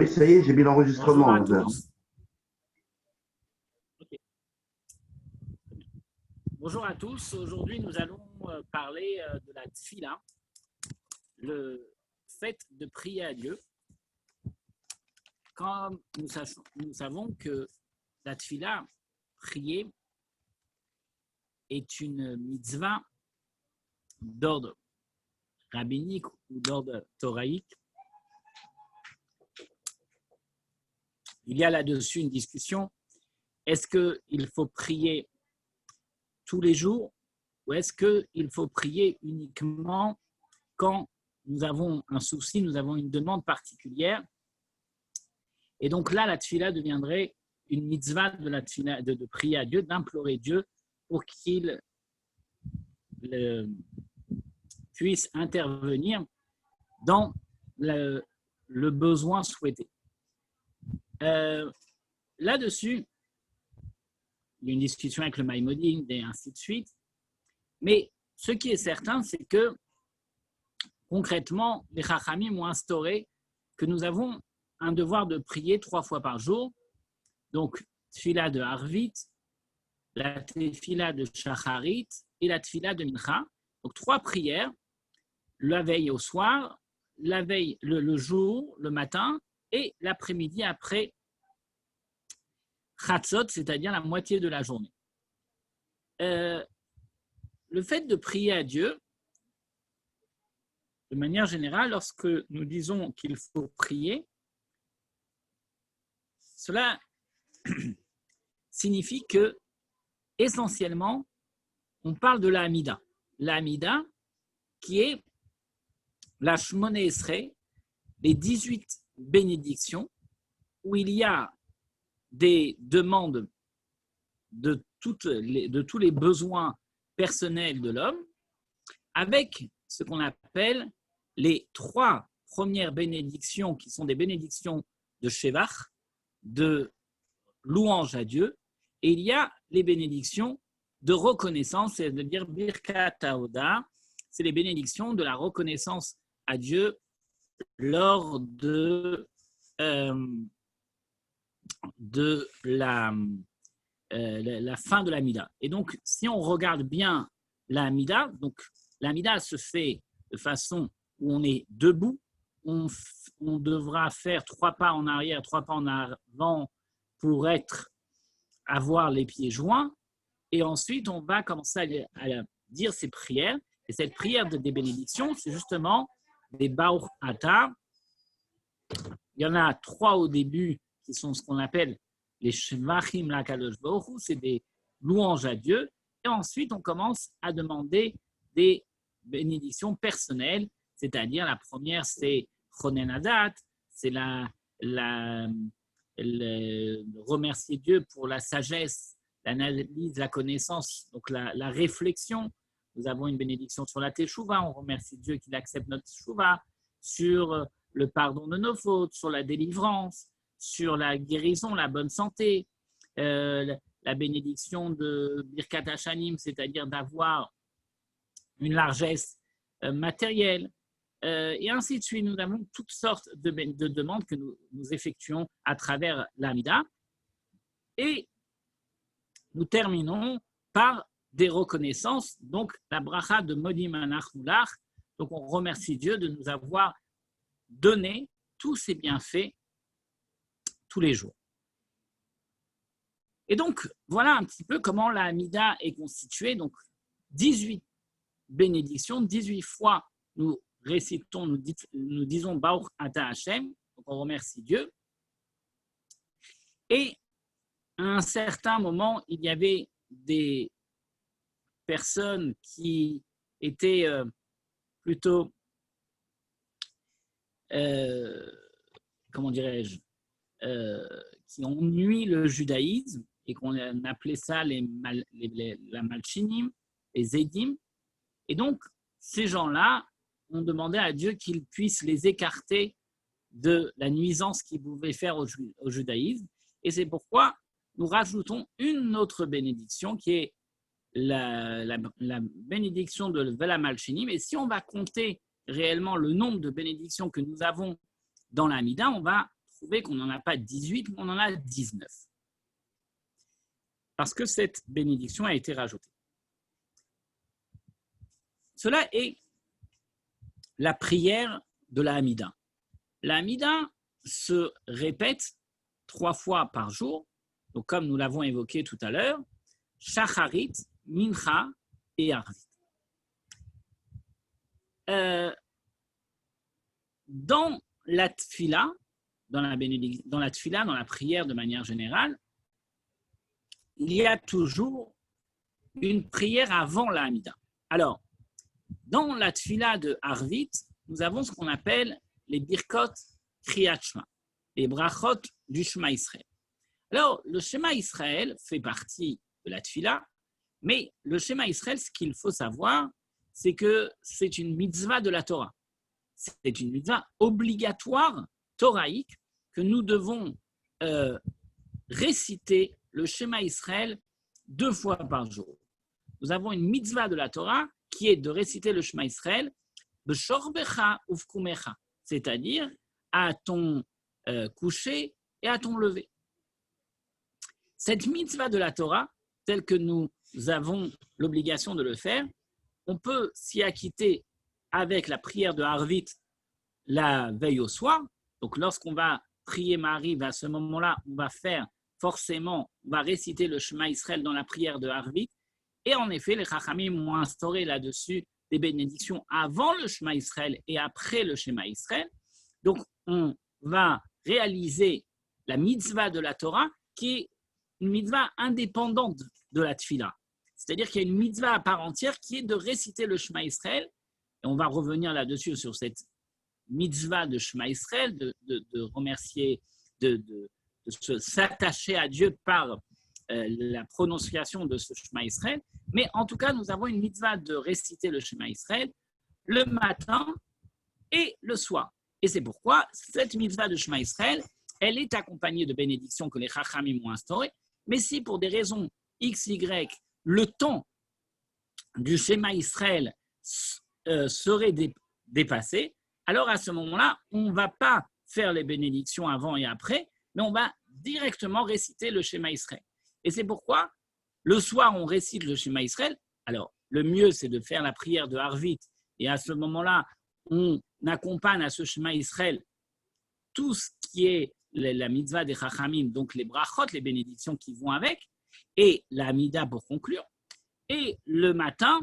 Oui, ça y est, j'ai mis Bonjour l'enregistrement. à tous. Ok. Bonjour à tous. Aujourd'hui, nous allons parler de la tfila, le fait de prier à Dieu. Comme nous savons que la tfila, prier, est une mitzvah d'ordre rabbinique ou d'ordre thoraïque. Il y a là-dessus une discussion. Est-ce qu'il faut prier tous les jours ou est-ce qu'il faut prier uniquement quand nous avons un souci, nous avons une demande particulière? Et donc là, la tfila deviendrait une mitzvah de la tfila, de prier à Dieu, d'implorer Dieu pour qu'il puisse intervenir dans le besoin souhaité. Là-dessus, il y a une discussion avec le Maïmonide et ainsi de suite. Mais ce qui est certain, c'est que concrètement, les Chachamim ont instauré que nous avons un devoir de prier 3 fois par jour. Donc, tfila de Harvit, la tfila de Shacharit et la tfila de Mincha. Donc, 3 prières, la veille au soir, la veille le jour, le matin, et l'après-midi après Chatzot, c'est-à-dire la moitié de la journée. Le fait de prier à Dieu, de manière générale, lorsque nous disons qu'il faut prier, cela signifie que, essentiellement, on parle de la Hamida. La Hamida, qui est la Shmoneh Esrei, les 18 bénédictions, où il y a des demandes de tous les besoins personnels de l'homme, avec ce qu'on appelle les 3 premières bénédictions, qui sont des bénédictions de Shevach, de louange à Dieu, et il y a les bénédictions de reconnaissance, c'est-à-dire Birkat Haoda, c'est les bénédictions de la reconnaissance à Dieu lors de la fin de la Mida. Et donc, si on regarde bien la Mida, donc la Mida se fait de façon où on est debout, on devra faire 3 pas en arrière, 3 pas en avant pour avoir les pieds joints, et ensuite on va commencer à dire ces prières, et cette prière des bénédictions, c'est justement des Baruch Ata. Il y en a 3 au début qui sont ce qu'on appelle les Shvachim Lakadosh Baruch Hu, c'est des louanges à Dieu, et ensuite on commence à demander des bénédictions personnelles, c'est-à-dire la première c'est Chonen Hadat, c'est remercier Dieu pour la sagesse, l'analyse, la connaissance, donc la réflexion. Nous avons une bénédiction sur la Teshuvah, on remercie Dieu qu'il accepte notre Teshuvah, sur le pardon de nos fautes, sur la délivrance, sur la guérison, la bonne santé, la bénédiction de Birkat Hashanim, c'est-à-dire d'avoir une largesse matérielle, et ainsi de suite. Nous avons toutes sortes de demandes que nous effectuons à travers l'Amida. Et nous terminons par des reconnaissances, donc la bracha de Modim Anachulach. Donc on remercie Dieu de nous avoir donné tous ces bienfaits tous les jours. Et donc, voilà un petit peu comment la Hamida est constituée. Donc, 18 bénédictions, 18 fois nous récitons, nous disons Baruch Ata Hashem, donc on remercie Dieu. Et à un certain moment, il y avait des personnes qui étaient plutôt, comment dirais-je, qui ont nui le judaïsme et qu'on appelait ça la Malchinim, les Zédim. Et donc, ces gens-là ont demandé à Dieu qu'il puisse les écarter de la nuisance qu'ils pouvaient faire au judaïsme. Et c'est pourquoi nous rajoutons une autre bénédiction qui est la bénédiction de Vela Malchinim. Et si on va compter réellement le nombre de bénédictions que nous avons dans la Mida, on va trouver qu'on n'en a pas 18, mais on en a 19. Parce que cette bénédiction a été rajoutée. Cela est la prière de la Hamida. La Hamida se répète 3 fois par jour, donc comme nous l'avons évoqué tout à l'heure, Shacharit, Mincha et Arvit. Dans la tfila, dans la prière de manière générale, il y a toujours une prière avant la Hamida. Alors, dans la tfila de Arvit, nous avons ce qu'on appelle les birkot kriyat shema, les brachot du Shema Israël. Alors, le Shema Israël fait partie de la tfila, mais le Shema Israël, ce qu'il faut savoir, c'est que c'est une mitzvah de la Torah. C'est une mitzvah obligatoire, toraïque, que nous devons réciter le Shema Israël 2 fois par jour. Nous avons une mitzvah de la Torah qui est de réciter le Shema Israël b'shorbecha uvkumecha, c'est-à-dire à ton coucher et à ton lever. Cette mitzvah de la Torah, telle que nous avons l'obligation de le faire, on peut s'y acquitter avec la prière de Harvit la veille au soir. Donc, lorsqu'on va prier Marie, à ce moment-là, on va réciter le Shema Israël dans la prière de Harvit. Et en effet, les Chachamim ont instauré là-dessus des bénédictions avant le Shema Israël et après le Shema Israël. Donc, on va réaliser la mitzvah de la Torah qui est une mitzvah indépendante de la tfila. C'est-à-dire qu'il y a une mitzvah à part entière qui est de réciter le Shema Israël. Et on va revenir là-dessus sur cette mitzvah de Shema Israël, de remercier, de s'attacher à Dieu par la prononciation de ce Shema Israël. Mais en tout cas, nous avons une mitzvah de réciter le Shema Israël le matin et le soir. Et c'est pourquoi cette mitzvah de Shema Israël, elle est accompagnée de bénédictions que les Chachamim ont instaurées. Mais si pour des raisons X, Y, le temps du Shema Israël serait dépassé, alors à ce moment-là, on ne va pas faire les bénédictions avant et après, mais on va directement réciter le Shema Israël. Et c'est pourquoi, le soir, on récite le Shema Israël. Alors, le mieux, c'est de faire la prière de Harvit, et à ce moment-là, on accompagne à ce Shema Israël tout ce qui est la mitzvah des Chachamim, donc les brachot, les bénédictions qui vont avec, et la Hamida pour conclure. Et le matin,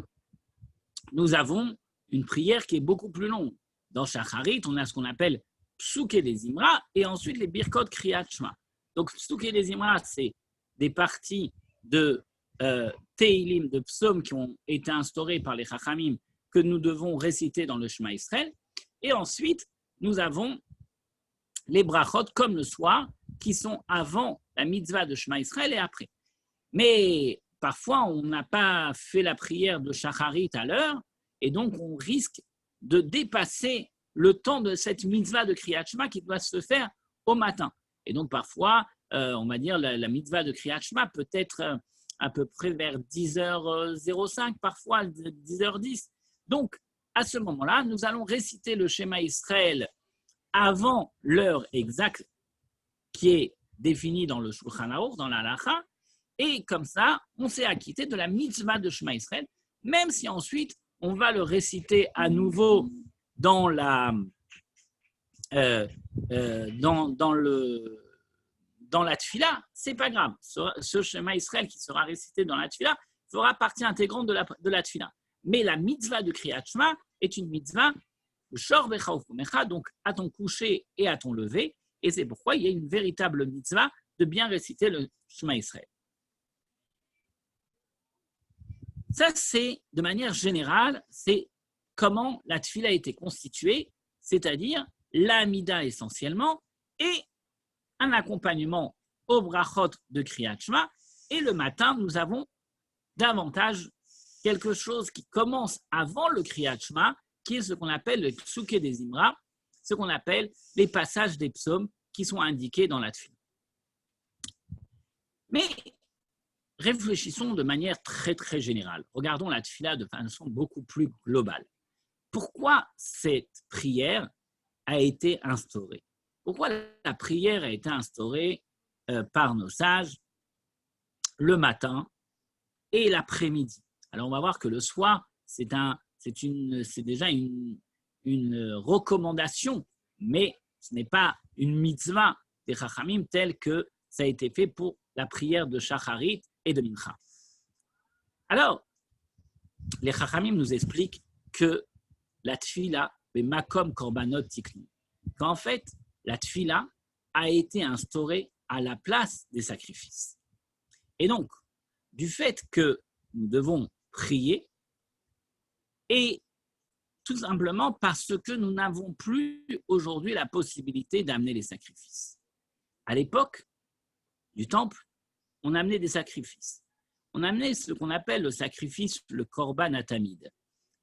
nous avons une prière qui est beaucoup plus longue. Dans Shacharit, on a ce qu'on appelle Psuké des Imra et ensuite les Birkot Kriyat Shema. Donc, Psuké des Imra, c'est des parties de Teilim, de psaumes qui ont été instaurés par les Chachamim que nous devons réciter dans le Shema Israël. Et ensuite, nous avons les brachot, comme le soir, qui sont avant la mitzvah de Shema Israël et après. Mais parfois, on n'a pas fait la prière de Shacharit à l'heure, et donc on risque de dépasser le temps de cette mitzvah de Kriyat Shema qui doit se faire au matin. Et donc parfois, on va dire la mitzvah de Kriyat Shema peut être à peu près vers 10h05, parfois 10h10. Donc, à ce moment-là, nous allons réciter le Shema Israël avant l'heure exacte qui est définie dans le Shulchan Aruch, dans la Halacha, et comme ça, on s'est acquitté de la mitzvah de Shema Israël, même si ensuite, on va le réciter à nouveau dans la tfila, c'est pas grave. Ce Shema Israël qui sera récité dans la tfila fera partie intégrante de la tfila. Mais la mitzvah de Kriyat Shema est une mitzvah donc à ton coucher et à ton lever, et c'est pourquoi il y a une véritable mitzvah de bien réciter le Shema Israël. Ça, c'est, de manière générale, c'est comment la tfila a été constituée, c'est-à-dire l'amida essentiellement, et un accompagnement au brachot de Kriyat Shema, et le matin, nous avons davantage quelque chose qui commence avant le Kriyat Shema, qui est ce qu'on appelle le Psuké des Imra, ce qu'on appelle les passages des psaumes qui sont indiqués dans la tfila. Mais réfléchissons de manière très très générale. Regardons la tfila de façon beaucoup plus globale. Pourquoi cette prière a été instaurée? Pourquoi la prière a été instaurée par nos sages le matin et l'après-midi? Alors, on va voir que le soir, c'est déjà une recommandation, mais ce n'est pas une mitzvah des Chachamim telle que ça a été fait pour la prière de Shacharit et de Mincha. Alors, les Chachamim nous expliquent que la tfila, le makom korbanot tiknu, qu'en fait, la tfila a été instaurée à la place des sacrifices. Et donc, du fait que nous devons prier, et tout simplement parce que nous n'avons plus aujourd'hui la possibilité d'amener les sacrifices. À l'époque du temple, on amenait des sacrifices. On amenait ce qu'on appelle le sacrifice, le korban à tamid,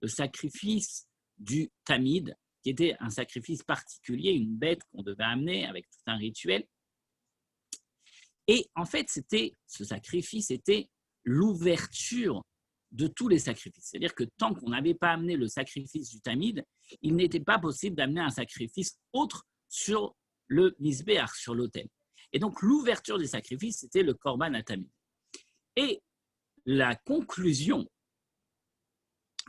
le sacrifice du tamid, qui était un sacrifice particulier, une bête qu'on devait amener avec tout un rituel. Et en fait, ce sacrifice était l'ouverture de tous les sacrifices. C'est-à-dire que tant qu'on n'avait pas amené le sacrifice du tamid, il n'était pas possible d'amener un sacrifice autre sur le misbéach, sur l'autel. Et donc, l'ouverture des sacrifices, c'était le korban à tamid. Et la conclusion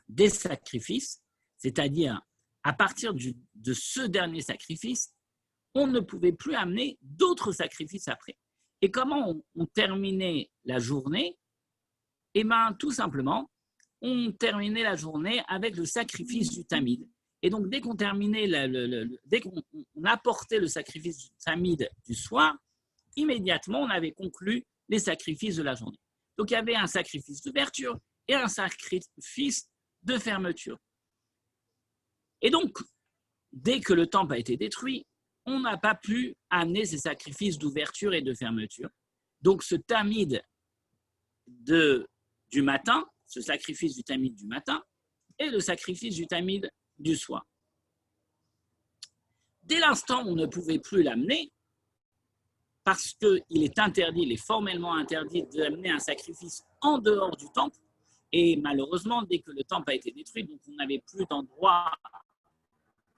des sacrifices, c'est-à-dire à partir de ce dernier sacrifice, on ne pouvait plus amener d'autres sacrifices après. Et comment on terminait la journée? Eh bien, tout simplement, on terminait la journée avec le sacrifice du tamid. Et donc, dès qu'on terminait, dès qu'on apportait le sacrifice du tamid du soir, immédiatement, on avait conclu les sacrifices de la journée. Donc, il y avait un sacrifice d'ouverture et un sacrifice de fermeture. Et donc, dès que le temple a été détruit, on n'a pas pu amener ces sacrifices d'ouverture et de fermeture. Donc, ce tamid du matin, ce sacrifice du tamid du matin et le sacrifice du tamid du soir. Dès l'instant où on ne pouvait plus l'amener, parce qu'il est interdit, il est formellement interdit d'amener un sacrifice en dehors du temple, et malheureusement, dès que le temple a été détruit, donc on n'avait plus d'endroit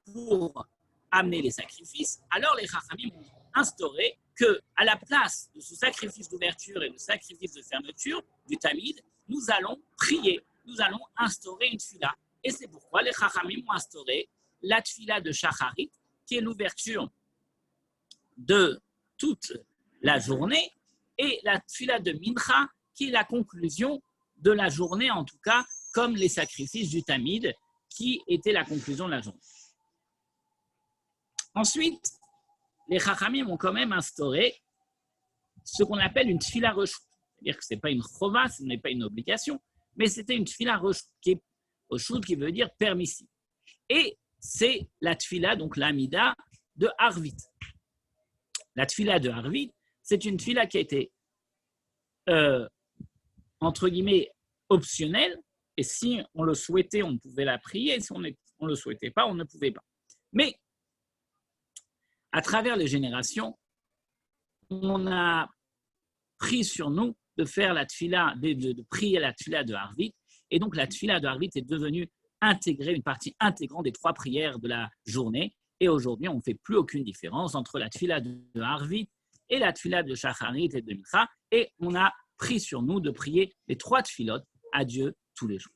pour amener les sacrifices, alors les Chachamim ont instauré qu'à la place de ce sacrifice d'ouverture et de sacrifice de fermeture du tamid, nous allons prier, nous allons instaurer une tfila. Et c'est pourquoi les Chachamim ont instauré la tfila de Shacharit, qui est l'ouverture de toute la journée, et la tfila de Mincha, qui est la conclusion de la journée, en tout cas, comme les sacrifices du tamid, qui était la conclusion de la journée. Ensuite, les Chachamim ont quand même instauré ce qu'on appelle une tfila reshout. C'est-à-dire que ce n'est pas une chova, ce n'est pas une obligation, mais c'était une tfila reshout, qui veut dire permissible. Et c'est la tfila, donc l'amida de Harvit. La tfila de Harvit, c'est une tfila qui a été, entre guillemets, optionnelle, et si on le souhaitait, on pouvait la prier, et si on ne le souhaitait pas, on ne pouvait pas. Mais à travers les générations, on a pris sur nous de faire la tfila, de prier la tfila de Harvit, et donc la tfila de Harvit est devenue intégrée, une partie intégrante des 3 prières de la journée, et aujourd'hui, on ne fait plus aucune différence entre la tfila de Harvit et la tfila de Shacharit et de Mincha, et on a pris sur nous de prier les 3 tfilotes à Dieu tous les jours.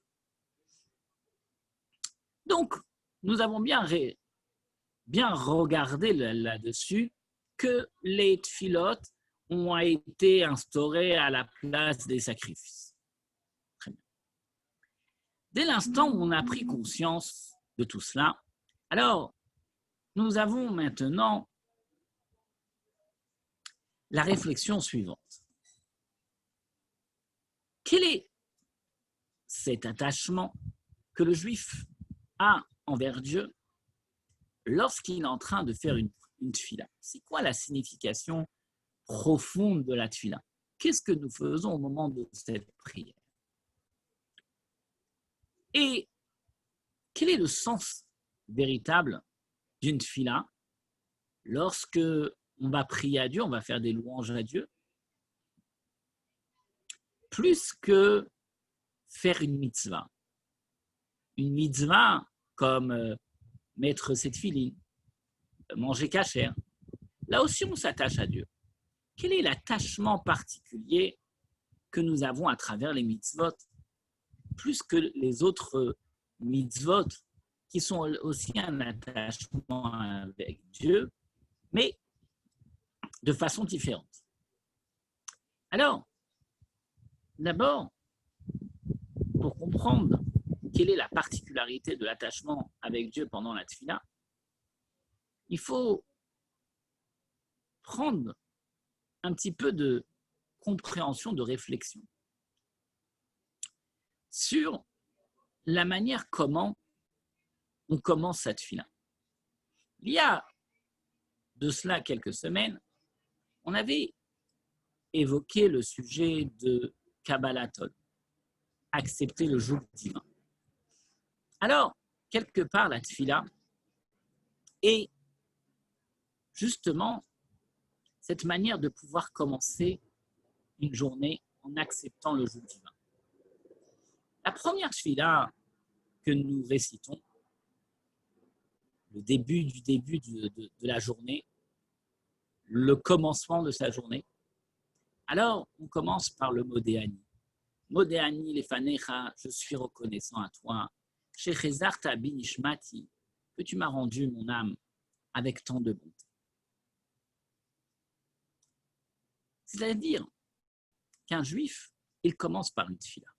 Donc, nous avons bien regardé là-dessus que les tfilotes ont été instaurés à la place des sacrifices. Très bien. Dès l'instant où on a pris conscience de tout cela, alors nous avons maintenant la réflexion suivante. Quel est cet attachement que le juif a envers Dieu lorsqu'il est en train de faire une tfila? C'est quoi la signification profonde de la tfila? Qu'est-ce que nous faisons au moment de cette prière? Et quel est le sens véritable d'une tfila lorsque on va prier à Dieu, on va faire des louanges à Dieu, plus que faire une mitzvah? Une mitzvah comme mettre ses tefilines, manger kasher, là aussi on s'attache à Dieu. Quel est l'attachement particulier que nous avons à travers les mitzvot, plus que les autres mitzvot, qui sont aussi un attachement avec Dieu, mais de façon différente. Alors, d'abord, pour comprendre quelle est la particularité de l'attachement avec Dieu pendant la tefila, il faut prendre un petit peu de compréhension, de réflexion sur la manière comment on commence cette tefila. Il y a de cela quelques semaines, on avait évoqué le sujet de Kabbalatol, accepter le joug divin. Alors, quelque part, la tefila est justement cette manière de pouvoir commencer une journée en acceptant le joug divin. La première tefila que nous récitons, le début de la journée, le commencement de sa journée, alors on commence par le Modéani. Modéani lefanecha, je suis reconnaissant à toi. Shechezarta bi nishmati, que tu m'as rendu mon âme avec tant de bonté. C'est-à-dire qu'un juif, il commence par une tefila.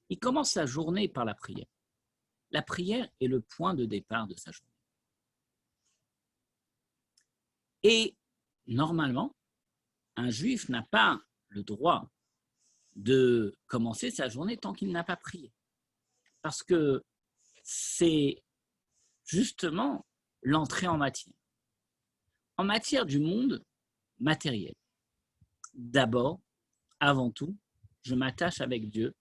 Il commence sa journée par la prière. La prière est le point de départ de sa journée. Et normalement, un juif n'a pas le droit de commencer sa journée tant qu'il n'a pas prié. Parce que c'est justement l'entrée en matière. En matière du monde matériel. D'abord, avant tout, je m'attache avec Dieu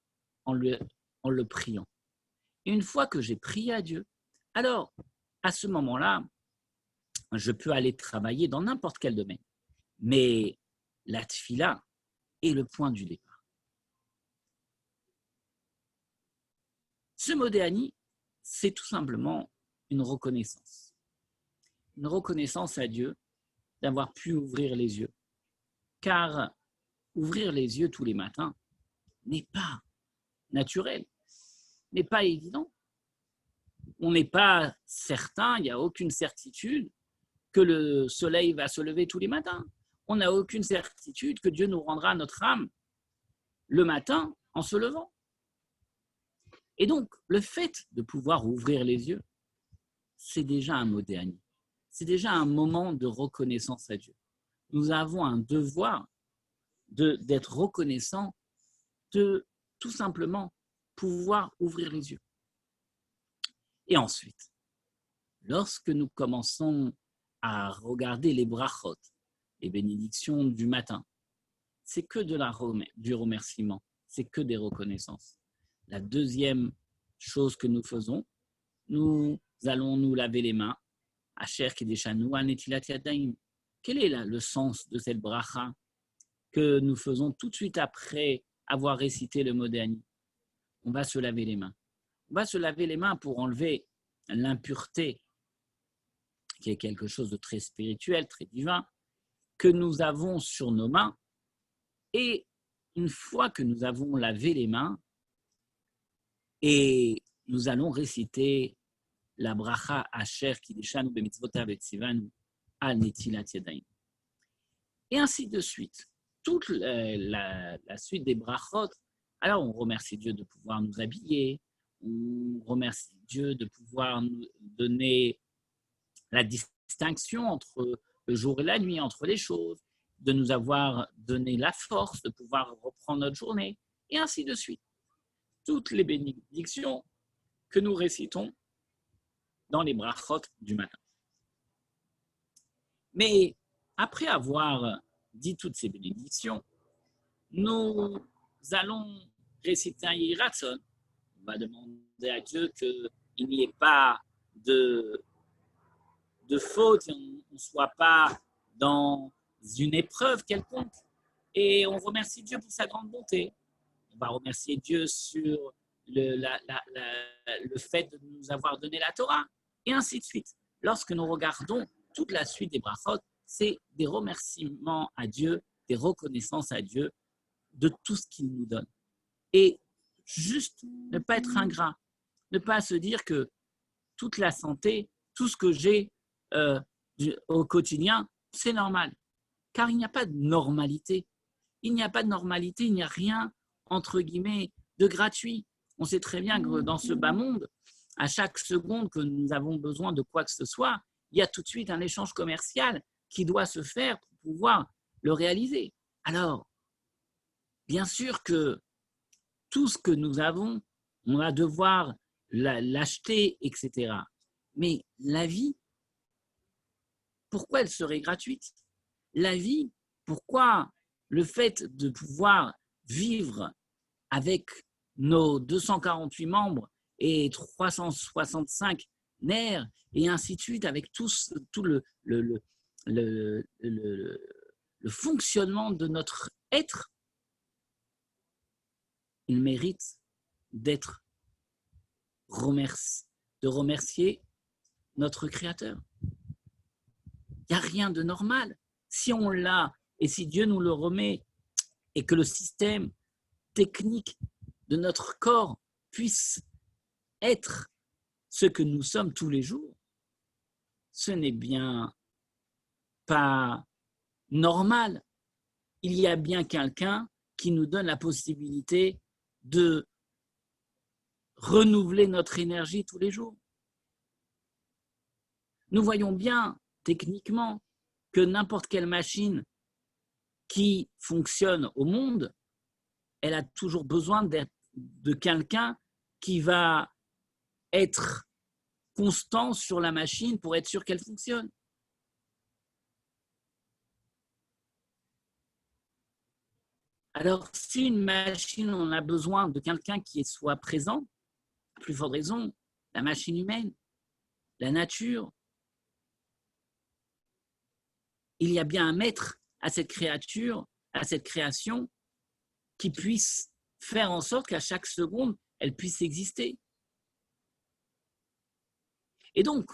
en le priant. Et une fois que j'ai prié à Dieu, alors, à ce moment-là, je peux aller travailler dans n'importe quel domaine. Mais la tefila est le point du départ. Ce modéani, c'est tout simplement une reconnaissance. Une reconnaissance à Dieu d'avoir pu ouvrir les yeux. Car ouvrir les yeux tous les matins n'est pas naturel, n'est pas évident. On n'est pas certain, il n'y a aucune certitude que le soleil va se lever tous les matins. On n'a aucune certitude que Dieu nous rendra notre âme le matin en se levant. Et donc, le fait de pouvoir ouvrir les yeux, c'est déjà un modéani. C'est déjà un moment de reconnaissance à Dieu. Nous avons un devoir d'être reconnaissants, de tout simplement pouvoir ouvrir les yeux. Et ensuite, lorsque nous commençons à regarder les brachot, les bénédictions du matin, c'est que du remerciement, c'est que des reconnaissances. La deuxième chose que nous faisons, nous allons nous laver les mains. Asher Kedeshanu al Netilat Yadayim. Quel est le sens de cette bracha que nous faisons tout de suite après avoir récité le Modéani? On va se laver les mains. On va se laver les mains pour enlever l'impureté, qui est quelque chose de très spirituel, très divin, que nous avons sur nos mains. Et une fois que nous avons lavé les mains, et nous allons réciter la bracha Asher Kideshanu b'mitzvotav etzivanu al netilat yadayim. Et ainsi de suite. Toute la suite des brachot, alors on remercie Dieu de pouvoir nous habiller, on remercie Dieu de pouvoir nous donner la distinction entre le jour et la nuit, entre les choses, de nous avoir donné la force de pouvoir reprendre notre journée, et ainsi de suite. Toutes les bénédictions que nous récitons dans les brachot du matin. Mais après avoir dit toutes ces bénédictions, nous allons réciter un Yiratzon. On va demander à Dieu qu'il n'y ait pas de faute, on ne soit pas dans une épreuve quelconque. Et on remercie Dieu pour sa grande bonté. On va remercier Dieu sur le fait de nous avoir donné la Torah, et ainsi de suite. Lorsque nous regardons toute la suite des brachot, c'est des remerciements à Dieu, des reconnaissances à Dieu de tout ce qu'il nous donne. Et juste ne pas être ingrat, ne pas se dire que toute la santé, tout ce que j'ai au quotidien, c'est normal. Car il n'y a pas de normalité. Il n'y a pas de normalité, il n'y a rien, entre guillemets, de gratuit. On sait très bien que dans ce bas monde, à chaque seconde que nous avons besoin de quoi que ce soit, il y a tout de suite un échange commercial qui doit se faire pour pouvoir le réaliser. Alors, bien sûr que tout ce que nous avons, on va devoir l'acheter, etc. Mais la vie, pourquoi elle serait gratuite? La vie, pourquoi le fait de pouvoir vivre avec nos 248 membres et 365 nerfs et ainsi de suite, avec tout le fonctionnement de notre être, il mérite d'être de remercier notre Créateur. Il n'y a rien de normal. Si on l'a et si Dieu nous le remet et que le système technique de notre corps puisse être ce que nous sommes tous les jours, ce n'est bien pas normal. Il y a bien quelqu'un qui nous donne la possibilité de renouveler notre énergie tous les jours. Nous voyons bien techniquement que n'importe quelle machine qui fonctionne au monde, elle a toujours besoin de quelqu'un qui va être constant sur la machine pour être sûr qu'elle fonctionne. Alors, si une machine, on a besoin de quelqu'un qui soit présent, à plus forte raison, la machine humaine, la nature, il y a bien un maître à cette créature, à cette création, qui puisse faire en sorte qu'à chaque seconde, elle puisse exister. Et donc,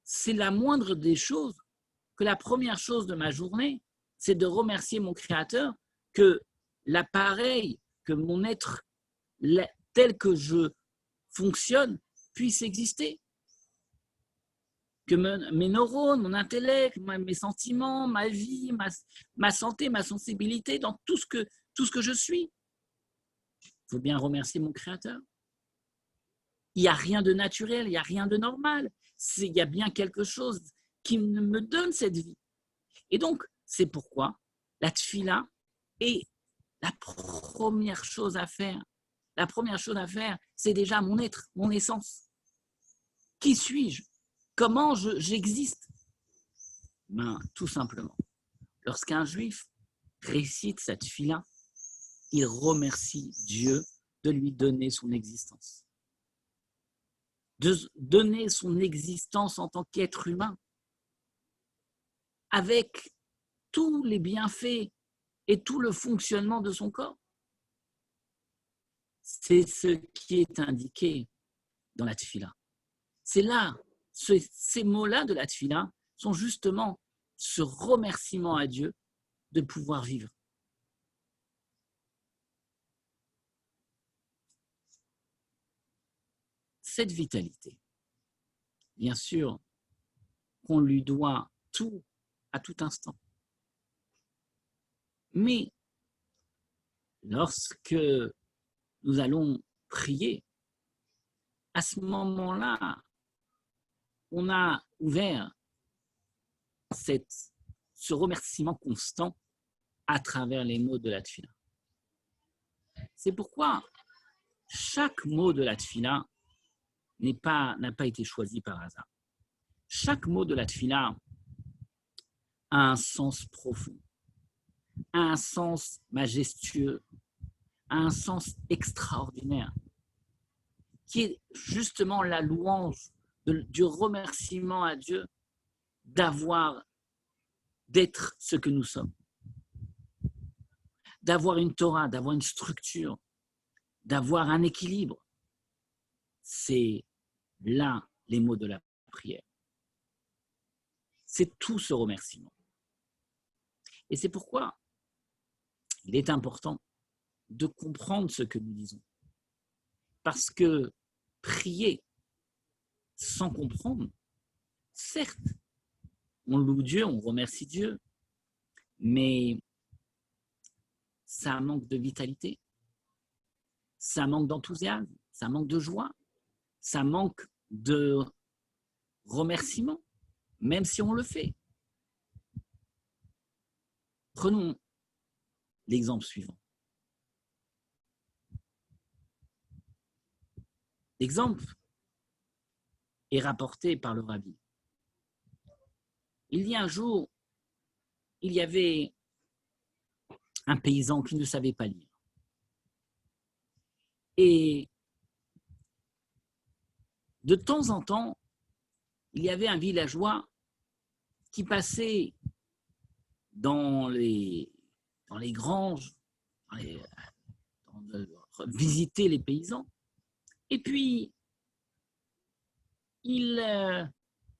c'est la moindre des choses, que la première chose de ma journée, c'est de remercier mon Créateur que l'appareil, que mon être tel que je fonctionne puisse exister. Que mes neurones, mon intellect, mes sentiments, ma vie, ma santé, ma sensibilité, dans tout ce que je suis. Il faut bien remercier mon Créateur. Il n'y a rien de naturel, il n'y a rien de normal. Il y a bien quelque chose qui me donne cette vie. Et donc, c'est pourquoi la tefila est la première chose à faire. La première chose à faire, c'est déjà mon être, mon essence. Qui suis-je? Comment j'existe? Tout simplement. Lorsqu'un juif récite cette tefila, il remercie Dieu de lui donner son existence. De donner son existence en tant qu'être humain, avec tous les bienfaits et tout le fonctionnement de son corps. C'est ce qui est indiqué dans la tefila. C'est là, ces mots-là de la tefila sont justement ce remerciement à Dieu de pouvoir vivre. Cette vitalité, bien sûr, qu'on lui doit tout à tout instant. Mais lorsque nous allons prier, à ce moment-là, on a ouvert ce remerciement constant à travers les mots de la tefila. C'est pourquoi chaque mot de la tefila n'a pas été choisi par hasard. Chaque mot de la tefila a un sens profond, a un sens majestueux, a un sens extraordinaire, qui est justement la louange du remerciement à Dieu d'être ce que nous sommes, d'avoir une Torah, d'avoir une structure, d'avoir un équilibre. C'est là les mots de la prière. C'est tout ce remerciement. Et c'est pourquoi il est important de comprendre ce que nous disons. Parce que prier sans comprendre, certes, on loue Dieu, on remercie Dieu, mais ça manque de vitalité, ça manque d'enthousiasme, ça manque de joie, ça manque de remerciement, même si on le fait. Prenons l'exemple suivant. L'exemple est rapporté par le rabbi. Il y a un jour, il y avait un paysan qui ne savait pas lire. Et de temps en temps, il y avait un villageois qui passait dans les granges, visiter les paysans. Et puis, il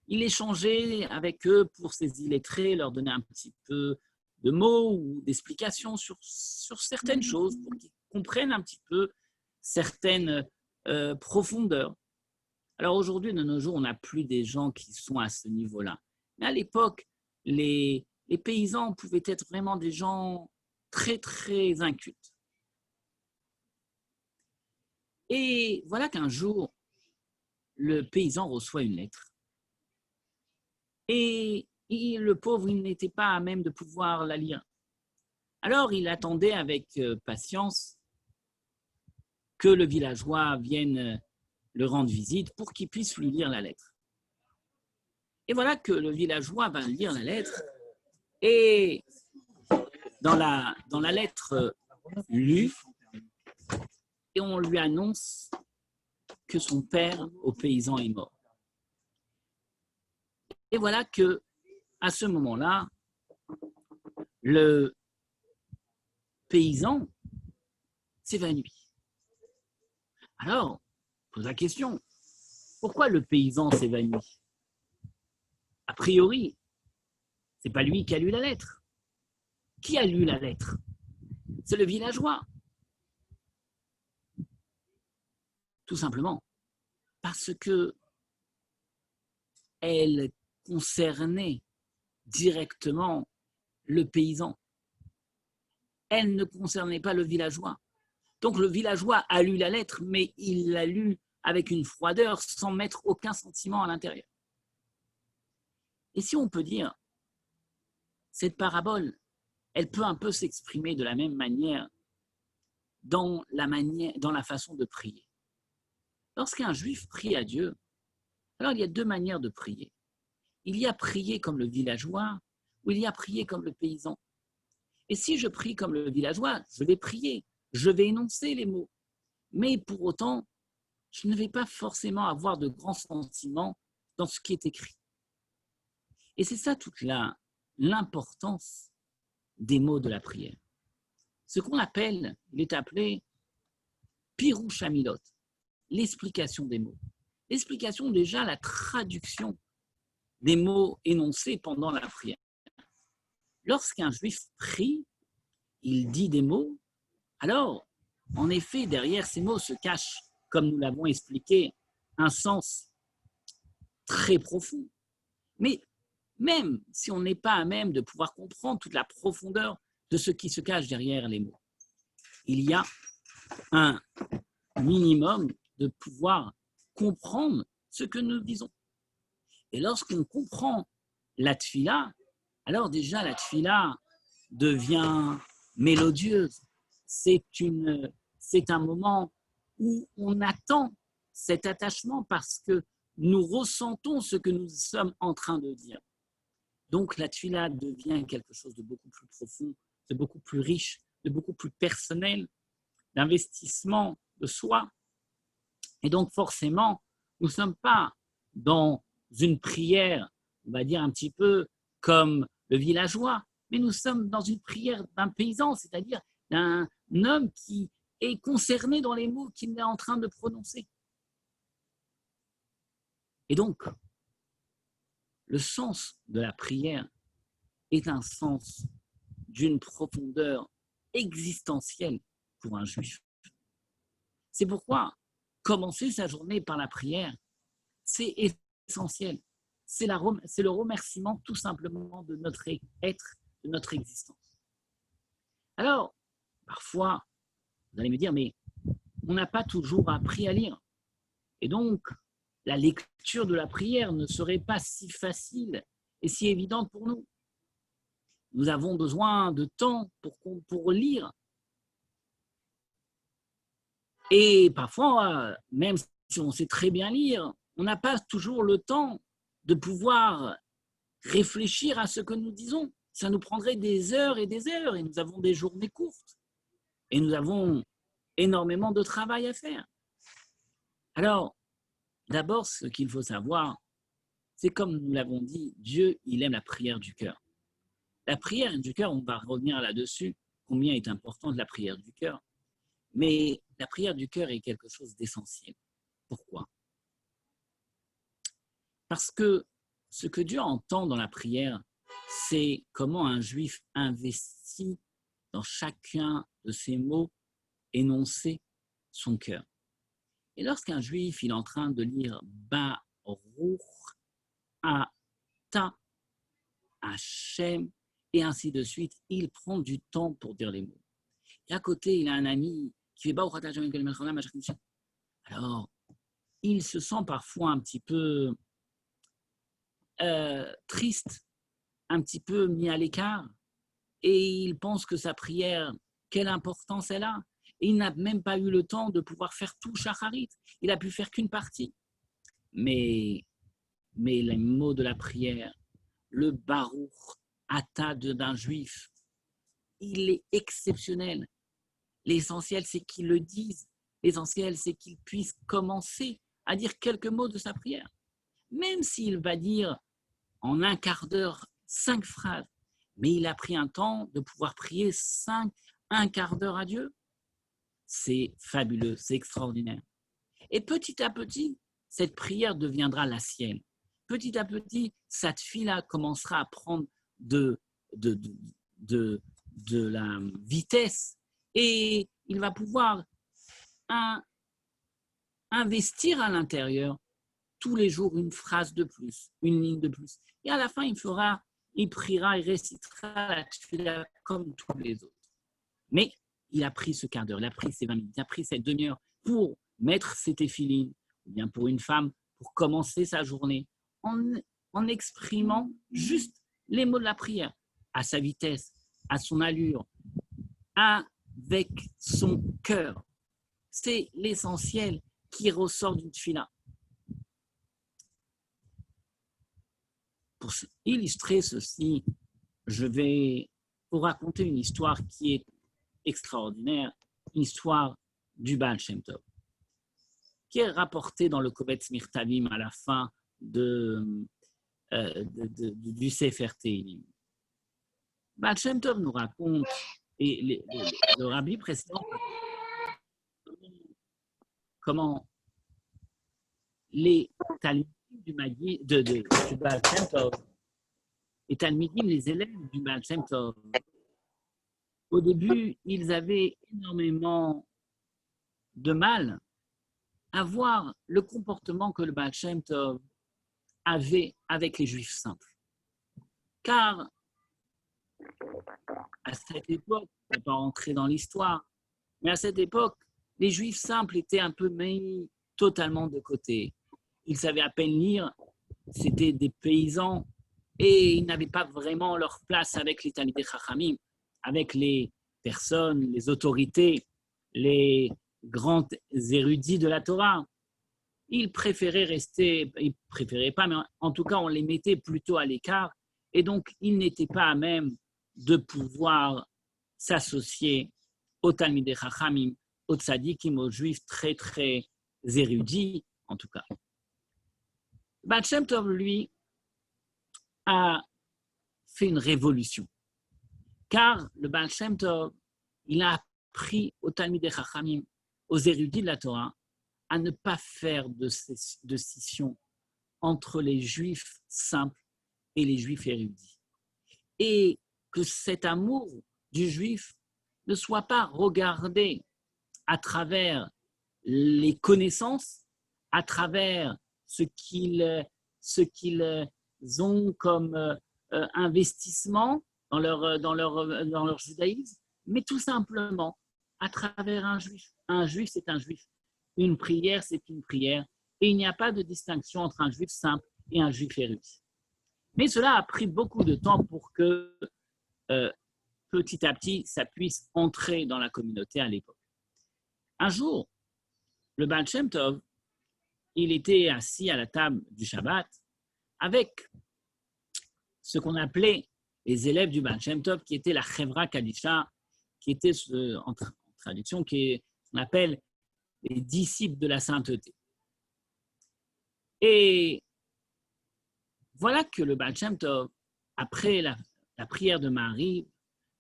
échangeait avec eux pour ces illettrés, leur donner un petit peu de mots ou d'explications sur certaines choses pour qu'ils comprennent un petit peu certaines profondeurs. Alors aujourd'hui, de nos jours, on n'a plus des gens qui sont à ce niveau-là. Mais à l'époque, les paysans pouvaient être vraiment des gens très, très incultes. Et voilà qu'un jour, le paysan reçoit une lettre. Et le pauvre, il n'était pas à même de pouvoir la lire. Alors, il attendait avec patience que le villageois vienne le rendre visite pour qu'il puisse lui lire la lettre. Et voilà que le villageois va lire la lettre. Et dans la lettre lue, et on lui annonce que son père au paysan est mort. Et voilà que, à ce moment-là, le paysan s'évanouit. Alors, on pose la question, pourquoi le paysan s'évanouit? A priori, ce n'est pas lui qui a lu la lettre. Qui a lu la lettre? C'est le villageois. Tout simplement parce que elle concernait directement le paysan. Elle ne concernait pas le villageois. Donc le villageois a lu la lettre, mais il l'a lu avec une froideur sans mettre aucun sentiment à l'intérieur. Et si on peut dire, cette parabole, elle peut un peu s'exprimer de la même manière dans la façon de prier. Lorsqu'un juif prie à Dieu, alors il y a deux manières de prier. Il y a prier comme le villageois ou il y a prier comme le paysan. Et si je prie comme le villageois, je vais prier, je vais énoncer les mots. Mais pour autant, je ne vais pas forcément avoir de grands sentiments dans ce qui est écrit. Et c'est ça toute l'importance des mots de la prière. Ce qu'on appelle, il est appelé Pirouch Hamilot, l'explication des mots. L'explication, déjà, la traduction des mots énoncés pendant la prière. Lorsqu'un juif prie, il dit des mots, alors, en effet, derrière ces mots se cache, comme nous l'avons expliqué, un sens très profond. Mais même si on n'est pas à même de pouvoir comprendre toute la profondeur de ce qui se cache derrière les mots, il y a un minimum de pouvoir comprendre ce que nous disons. Et lorsqu'on comprend la tfila, alors déjà la tfila devient mélodieuse. C'est un moment où on attend cet attachement parce que nous ressentons ce que nous sommes en train de dire. Donc la tfila devient quelque chose de beaucoup plus profond, de beaucoup plus riche, de beaucoup plus personnel, d'investissement de soi. Et donc forcément, nous ne sommes pas dans une prière, on va dire un petit peu comme le villageois, mais nous sommes dans une prière d'un paysan, c'est-à-dire d'un homme qui est concerné dans les mots qu'il est en train de prononcer. Et donc, le sens de la prière est un sens d'une profondeur existentielle pour un juif. C'est pourquoi commencer sa journée par la prière, c'est essentiel. C'est le remerciement tout simplement de notre être, de notre existence. Alors, parfois, vous allez me dire, mais on n'a pas toujours appris à lire. Et donc, la lecture de la prière ne serait pas si facile et si évidente pour nous. Nous avons besoin de temps pour lire. Et parfois, même si on sait très bien lire, on n'a pas toujours le temps de pouvoir réfléchir à ce que nous disons. Ça nous prendrait des heures et nous avons des journées courtes. Et nous avons énormément de travail à faire. Alors, d'abord, ce qu'il faut savoir, c'est comme nous l'avons dit, Dieu, il aime la prière du cœur. La prière du cœur, on va revenir là-dessus, combien est importante la prière du cœur. Mais la prière du cœur est quelque chose d'essentiel. Pourquoi? Parce que ce que Dieu entend dans la prière, c'est comment un juif investit dans chacun de ses mots énoncer son cœur. Et lorsqu'un juif il est en train de lire Baruch Ata Hashem et ainsi de suite, il prend du temps pour dire les mots. Et à côté, il a un ami qui fait Baruch Ata Hashem. Alors, il se sent parfois un petit peu triste, un petit peu mis à l'écart, et il pense que sa prière, quelle importance elle a. Et il n'a même pas eu le temps de pouvoir faire tout Shacharit. Il a pu faire qu'une partie. Mais les mots de la prière, le Baruch Ata d'un juif, il est exceptionnel. L'essentiel, c'est qu'il le dise. L'essentiel, c'est qu'il puisse commencer à dire quelques mots de sa prière. Même s'il va dire en un quart d'heure 5 phrases, mais il a pris un temps de pouvoir prier un quart d'heure à Dieu. C'est fabuleux, c'est extraordinaire. Et petit à petit, cette prière deviendra la sienne. Petit à petit, cette fille-là commencera à prendre de la vitesse et il va pouvoir investir à l'intérieur tous les jours une phrase de plus, une ligne de plus. Et à la fin, il priera, il récitera la tefila comme tous les autres. Mais il a pris ce quart d'heure, il a pris ces 20 minutes, il a pris cette demi-heure pour mettre ses téphilines, ou bien pour une femme, pour commencer sa journée, en exprimant juste les mots de la prière, à sa vitesse, à son allure, avec son cœur. C'est l'essentiel qui ressort d'une tefila. Pour illustrer ceci, je vais vous raconter une histoire qui est extraordinaire, une histoire du Baal Shem Tov, qui est rapportée dans le Kovetz Mirtavim à la fin du Sefer Tehilim. Baal Shem Tov nous raconte, et le rabbi précédent, comment les talmidim du Baal Shem Tov, les talmidim, les élèves du Baal Shem Tov, au début, ils avaient énormément de mal à voir le comportement que le Baal Shem Tov avait avec les Juifs simples. Car à cette époque, on ne va pas rentrer dans l'histoire, mais à cette époque, les Juifs simples étaient un peu mis totalement de côté. Ils savaient à peine lire, c'était des paysans et ils n'avaient pas vraiment leur place avec les Talmidei Chachamim, avec les personnes, les autorités, les grands érudits de la Torah. Ils préféraient rester, ils préféraient pas, mais en tout cas, on les mettait plutôt à l'écart et donc ils n'étaient pas à même de pouvoir s'associer aux Talmidei Chachamim, aux tzadikim, aux juifs très très érudits, en tout cas. Baal Shem Tov, lui, a fait une révolution. Car le Baal Shem Tov, il a appris aux Talmidei Chachamim, aux érudits de la Torah, à ne pas faire de scission entre les juifs simples et les juifs érudits. Et que cet amour du juif ne soit pas regardé à travers les connaissances, à travers ce qu'ils ont comme investissement dans leur judaïsme, mais tout simplement à travers un juif. Un juif, c'est un juif. Une prière, c'est une prière. Et il n'y a pas de distinction entre un juif simple et un juif érudit. Mais cela a pris beaucoup de temps pour que petit à petit, ça puisse entrer dans la communauté à l'époque. Un jour, le Baal Shem Tov, il était assis à la table du Shabbat avec ce qu'on appelait les élèves du Baal Shem Tov, qui étaient la Chevra Kadisha, qui était en traduction, qu'on appelle les disciples de la sainteté. Et voilà que le Baal Shem Tov, après la prière de Marie,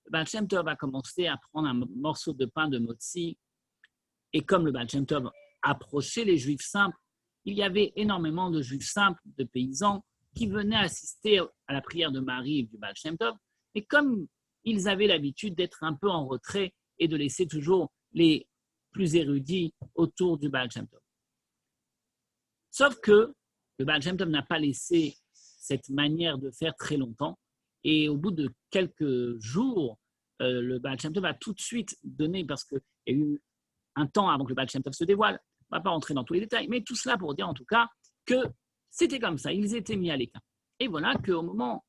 le Baal Shem Tov a commencé à prendre un morceau de pain de motzi. Et comme le Baal Shem Tov approchait les Juifs simples, il y avait énormément de Juifs simples, de paysans, qui venaient assister à la prière de Marie du Baal Shem Tov. Et comme ils avaient l'habitude d'être un peu en retrait et de laisser toujours les plus érudits autour du Baal Shem Tov. Sauf que le Baal Shem Tov n'a pas laissé cette manière de faire très longtemps. Et au bout de quelques jours, le Baal Shem Tov a tout de suite donné, parce qu'il y a eu un temps avant que le Baal Shem Tov se dévoile, on ne va pas rentrer dans tous les détails, mais tout cela pour dire en tout cas que c'était comme ça, ils étaient mis à l'écart. Et voilà qu'au moment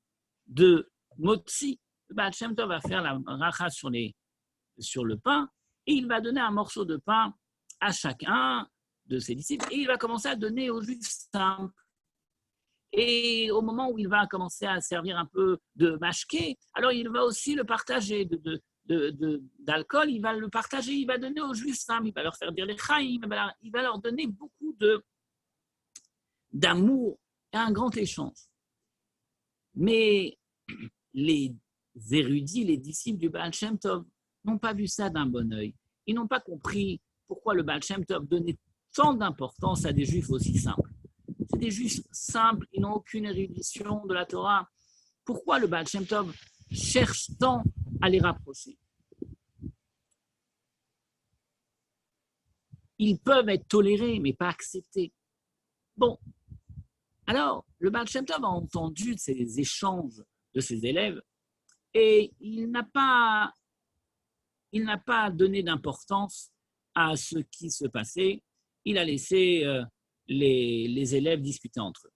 de Motzi, le Baal Shem Tov va faire la racha sur le pain, et il va donner un morceau de pain à chacun de ses disciples, et il va commencer à donner aux Juifs simples. Et au moment où il va commencer à servir un peu de mashké, alors il va aussi le partager d'alcool, il va le partager, il va donner aux Juifs simples, il va leur faire dire les chaïm, il va leur donner beaucoup d'amour et un grand échange. Mais les érudits, les disciples du Baal Shem Tov n'ont pas vu ça d'un bon œil. Ils n'ont pas compris pourquoi le Baal Shem Tov donnait tant d'importance à des Juifs aussi simples. C'est des Juifs simples, ils n'ont aucune érudition de la Torah. Pourquoi le Baal Shem Tov cherche tant à les rapprocher? Ils peuvent être tolérés, mais pas acceptés. Bon, alors, le Baal Shem Tov a entendu ces échanges de ses élèves et il n'a pas donné d'importance à ce qui se passait. Il a laissé les élèves discuter entre eux.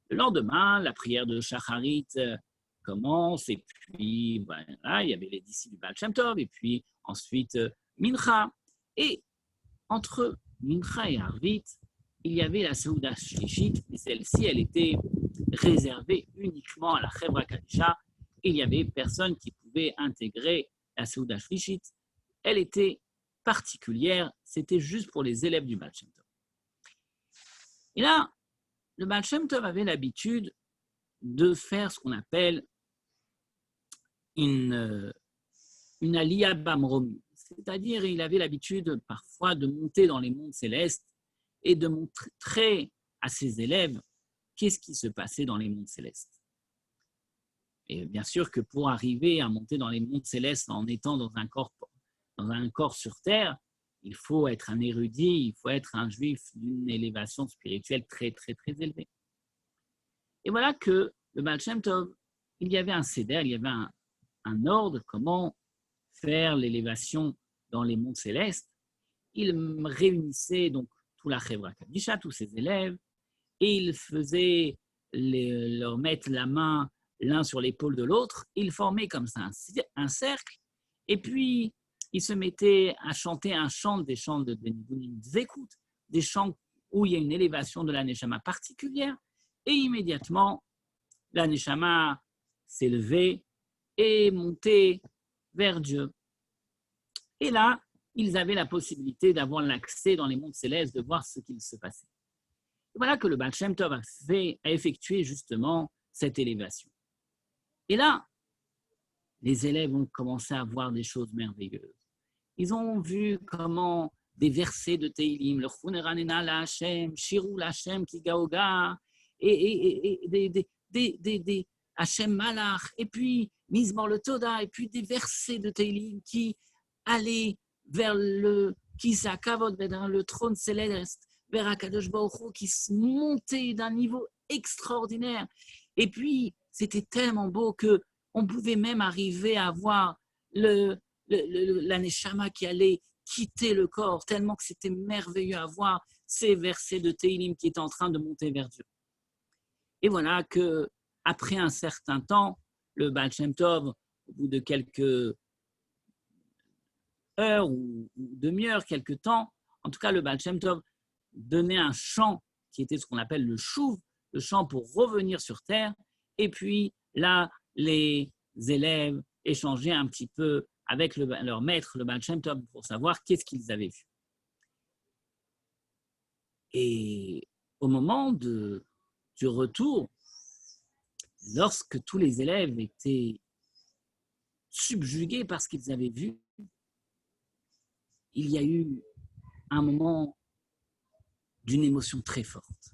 Le lendemain, la prière de Shacharit commence, et puis voilà, il y avait les disciples du Baal Shem Tov, et puis ensuite Mincha. Et entre Mincha et Arvit, il y avait la Seuda Shlishit, et celle-ci, elle était réservée uniquement à la Chevra Kadisha. Il n'y avait personne qui pouvait intégrer la Seuda Shlishit. Elle était particulière, c'était juste pour les élèves du Baal Shem Tov. Et là, le Baal Shem Tov avait l'habitude de faire ce qu'on appelle une aliyah bamromi, c'est-à-dire il avait l'habitude parfois de monter dans les mondes célestes et de montrer à ses élèves qu'est-ce qui se passait dans les mondes célestes. Et bien sûr que pour arriver à monter dans les mondes célestes en étant dans un corps sur terre, il faut être un érudit, il faut être un juif d'une élévation spirituelle très, très, très élevée. Et voilà que le Baal Shem Tov, il y avait un seder, il y avait un ordre, comment faire l'élévation dans les mondes célestes. Il réunissait donc tout la Chevra Kadisha, tous ses élèves, et il faisait leur mettre la main l'un sur l'épaule de l'autre. Il formait comme ça un cercle, et puis il se mettait à chanter un chant, des chants de Nivunim Zekut, des chants où il y a une élévation de la Neshama particulière, et immédiatement, la Neshama s'est levée et montée vers Dieu. Et là, ils avaient la possibilité d'avoir l'accès dans les mondes célestes, de voir ce qu'il se passait. Et voilà que le Baal Shem Tov a effectué justement cette élévation. Et là, les élèves ont commencé à voir des choses merveilleuses. Ils ont vu comment des versets de Teilim, le Chuneranena la Hashem, Shiru la Hashem Kigaoga, et des Hashem Malach, et puis Mizmor le Toda, et puis des versets de Teilim qui allaient vers le Kisa Kavod, vers le trône céleste, vers Akadosh Baruch Hu, qui se montait d'un niveau extraordinaire. Et puis, c'était tellement beau qu'on pouvait même arriver à voir la Neshama qui allait quitter le corps, tellement que c'était merveilleux à voir ces versets de Teilim qui étaient en train de monter vers Dieu. Et voilà que après un certain temps, le Baal Shem Tov, au bout de quelques heures ou demi-heures, quelques temps, en tout cas le Baal Shem Tov donnait un chant qui était ce qu'on appelle le chouv, le chant pour revenir sur terre. Et puis là, les élèves échangeaient un petit peu avec leur maître, le Baal Shem Tov, pour savoir qu'est-ce qu'ils avaient vu. Et au moment du retour, lorsque tous les élèves étaient subjugués par ce qu'ils avaient vu, il y a eu un moment d'une émotion très forte.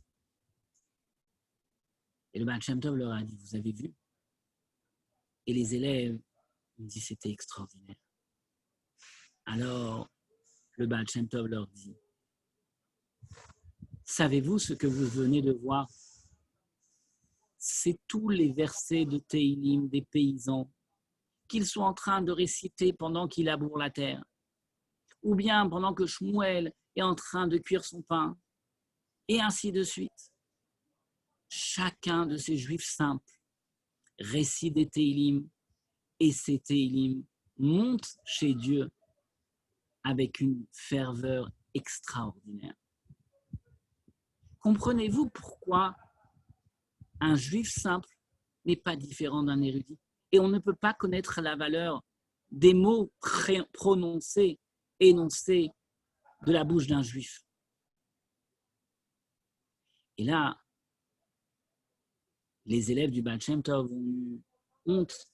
Et le Baal Shem Tov leur a dit, vous avez vu? Et les élèves ont dit, c'était extraordinaire. Alors, le Baal Shem Tov leur dit, savez-vous ce que vous venez de voir? C'est tous les versets de Teilim des paysans qu'ils sont en train de réciter pendant qu'ils labourent la terre, ou bien pendant que Shmuel est en train de cuire son pain, et ainsi de suite. Chacun de ces juifs simples récite des Teilim, et ces Teilim montent chez Dieu avec une ferveur extraordinaire. Comprenez-vous pourquoi un juif simple n'est pas différent d'un érudit? Et on ne peut pas connaître la valeur des mots prononcés, énoncés de la bouche d'un juif. Et là, les élèves du Baal Shem Tov ont eu honte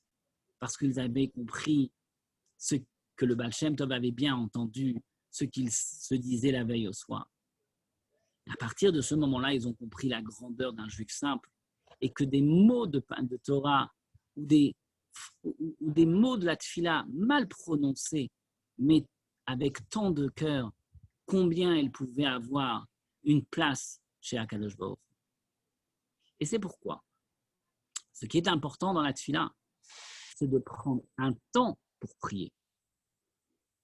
parce qu'ils avaient compris ce que le Baal Shem Tov avait bien entendu, ce qu'il se disait la veille au soir. À partir de ce moment-là, ils ont compris la grandeur d'un juif simple et que des mots de Torah ou des mots de la tfila mal prononcés, mais avec tant de cœur, combien elles pouvaient avoir une place chez Akadosh Baruch Hu. Et c'est pourquoi ce qui est important dans la tfila, c'est de prendre un temps pour prier.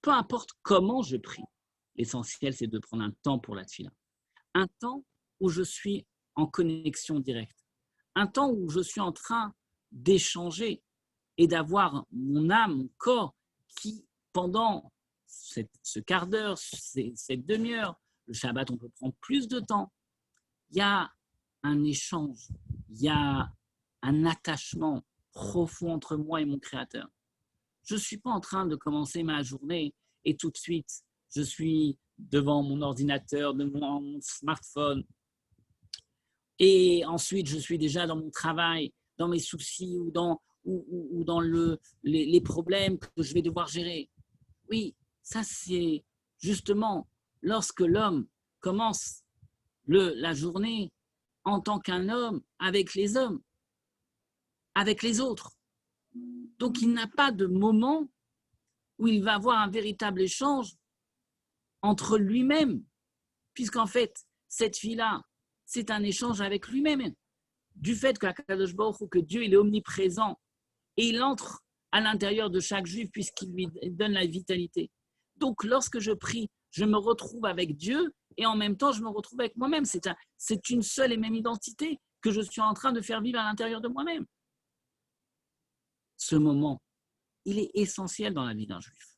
Peu importe comment je prie, l'essentiel c'est de prendre un temps pour la tfila. Un temps où je suis en connexion directe. Un temps où je suis en train d'échanger et d'avoir mon âme, mon corps, qui, pendant ce quart d'heure, cette demi-heure, le Shabbat, on peut prendre plus de temps, il y a un échange, il y a un attachement profond entre moi et mon Créateur. Je ne suis pas en train de commencer ma journée et tout de suite, je suis devant mon ordinateur, devant mon smartphone, et ensuite, je suis déjà dans mon travail, dans mes soucis ou dans les problèmes que je vais devoir gérer. Oui, ça c'est justement lorsque l'homme commence la journée en tant qu'un homme avec les hommes, avec les autres. Donc, il n'a pas de moment où il va avoir un véritable échange entre lui-même, puisqu'en fait, cette fille-là, c'est un échange avec lui-même. Du fait que Dieu il est omniprésent et il entre à l'intérieur de chaque juif puisqu'il lui donne la vitalité. Donc, lorsque je prie, je me retrouve avec Dieu et en même temps, je me retrouve avec moi-même. C'est une seule et même identité que je suis en train de faire vivre à l'intérieur de moi-même. Ce moment, il est essentiel dans la vie d'un juif.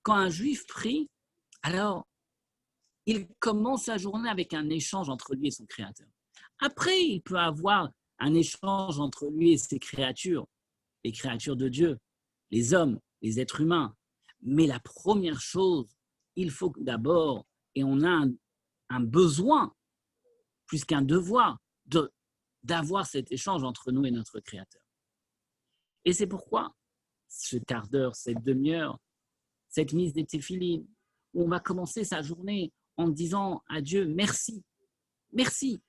Quand un juif prie, alors, il commence sa journée avec un échange entre lui et son Créateur. Après, il peut avoir un échange entre lui et ses créatures, les créatures de Dieu, les hommes, les êtres humains. Mais la première chose, il faut d'abord, et on a un besoin, plus qu'un devoir, d'avoir cet échange entre nous et notre Créateur. Et c'est pourquoi ce quart d'heure, cette demi-heure, cette mise des téphilines, où on va commencer sa journée en disant à Dieu merci, merci.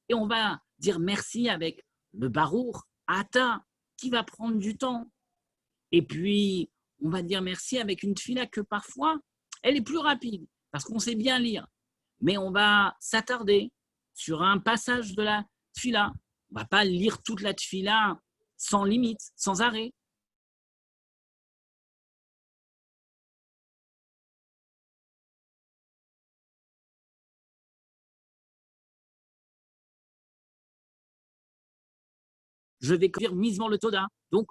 Et on va dire merci avec le Baruch Ata qui va prendre du temps. Et puis, on va dire merci avec une tefila que parfois, elle est plus rapide, parce qu'on sait bien lire. Mais on va s'attarder sur un passage de la tefila. On ne va pas lire toute la tefila sans limite, sans arrêt. Je vais dire misement le Toda. Donc,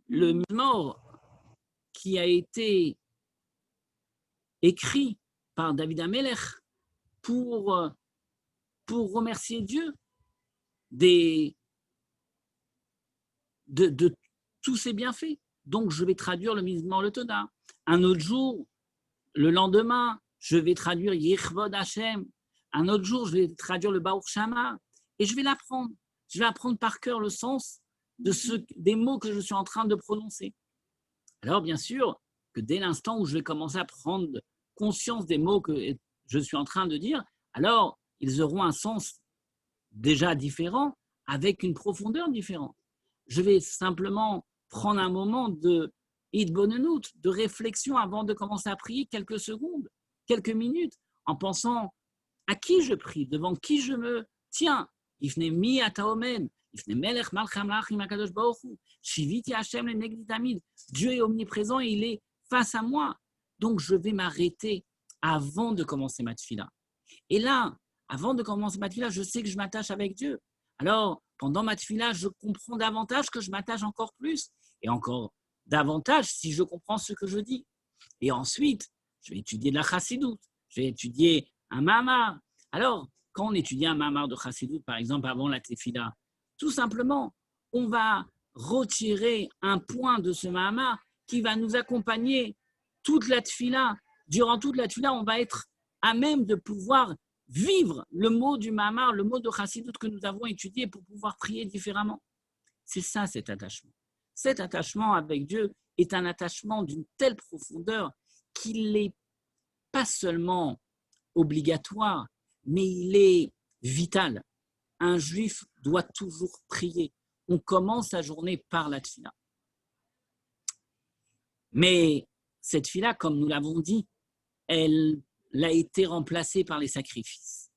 le mort qui a été écrit par David Amelech pour remercier Dieu de tous ses bienfaits. Donc, je vais traduire le misement le Toda. Un autre jour, le lendemain, je vais traduire Yichvod Hashem. Un autre jour, je vais traduire le Baruch Shama. Et je vais l'apprendre. Je vais apprendre par cœur le sens des mots que je suis en train de prononcer. Alors, bien sûr, que dès l'instant où je vais commencer à prendre conscience des mots que je suis en train de dire, alors ils auront un sens déjà différent, avec une profondeur différente. Je vais simplement prendre un moment de hitbonenut, de réflexion avant de commencer à prier, quelques secondes, quelques minutes, en pensant à qui je prie, devant qui je me tiens. Ifne mi ataomen, ifne melech malcham lachim akadosh baruch hu, shiviti Hashem le negdi tamid. Dieu est omniprésent et il est face à moi. Donc je vais m'arrêter avant de commencer ma tefila. Et là, avant de commencer ma tefila, je sais que je m'attache avec Dieu. Alors, pendant ma tefila, je comprends davantage que je m'attache encore plus. Et encore davantage si je comprends ce que je dis. Et ensuite, je vais étudier de la chassidoute. Je vais étudier un mamar. Alors, quand on étudie un mamar de chassidoute, par exemple, avant la tefila, tout simplement, on va retirer un point de ce mamar qui va nous accompagner toute la tefila. Durant toute la tefila, on va être à même de pouvoir vivre le mot du mamar, le mot de chassidoute que nous avons étudié pour pouvoir prier différemment. C'est ça, cet attachement. Cet attachement avec Dieu est un attachement d'une telle profondeur qu'il n'est pas seulement obligatoire, mais il est vital. Un juif doit toujours prier. On commence la journée par la tefila. Mais cette tefila, comme nous l'avons dit, elle a été remplacée par les sacrifices.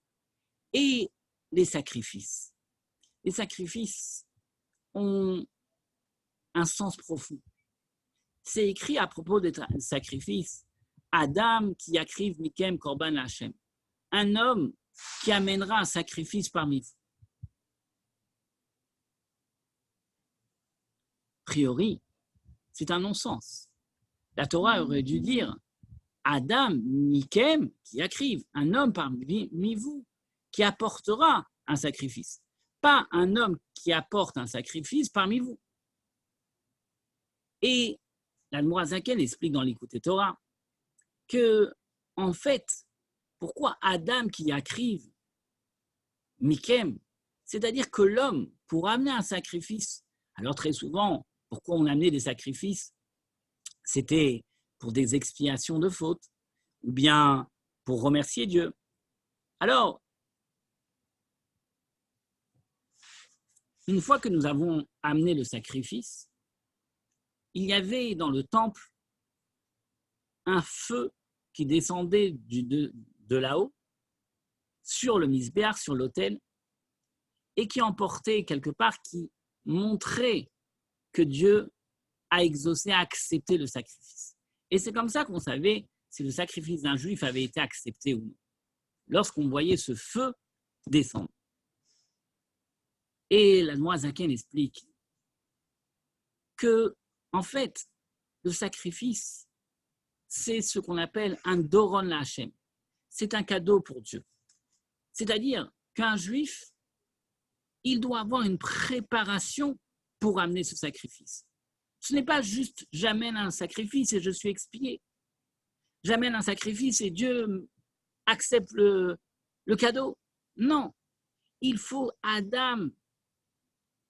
Et les sacrifices ont un sens profond. C'est écrit à propos des sacrifices. Adam qui akriv mikem korban Hashem. Un homme qui amènera un sacrifice parmi vous. A priori, c'est un non-sens. La Torah aurait dû dire Adam mikem qui akriv, un homme parmi vous qui apportera un sacrifice. Pas un homme qui apporte un sacrifice parmi vous. Et l'Admor Zaken explique dans l'Écoute Torah que, en fait, pourquoi Adam qui akriv mikem, c'est-à-dire que l'homme, pour amener un sacrifice, alors très souvent, pourquoi on amenait des sacrifices? C'était pour des expiations de fautes, ou bien pour remercier Dieu. Alors, une fois que nous avons amené le sacrifice, il y avait dans le temple un feu qui descendait de là-haut sur le misbéach, sur l'autel, et qui emportait quelque part, qui montrait que Dieu a exaucé, a accepté le sacrifice. Et c'est comme ça qu'on savait si le sacrifice d'un juif avait été accepté ou non, lorsqu'on voyait ce feu descendre. Et l'Admor Zaken explique que, en fait, le sacrifice, c'est ce qu'on appelle un doron la Hashem. C'est un cadeau pour Dieu. C'est-à-dire qu'un juif, il doit avoir une préparation pour amener ce sacrifice. Ce n'est pas juste j'amène un sacrifice et je suis expié. J'amène un sacrifice et Dieu accepte le cadeau. Non, il faut Adam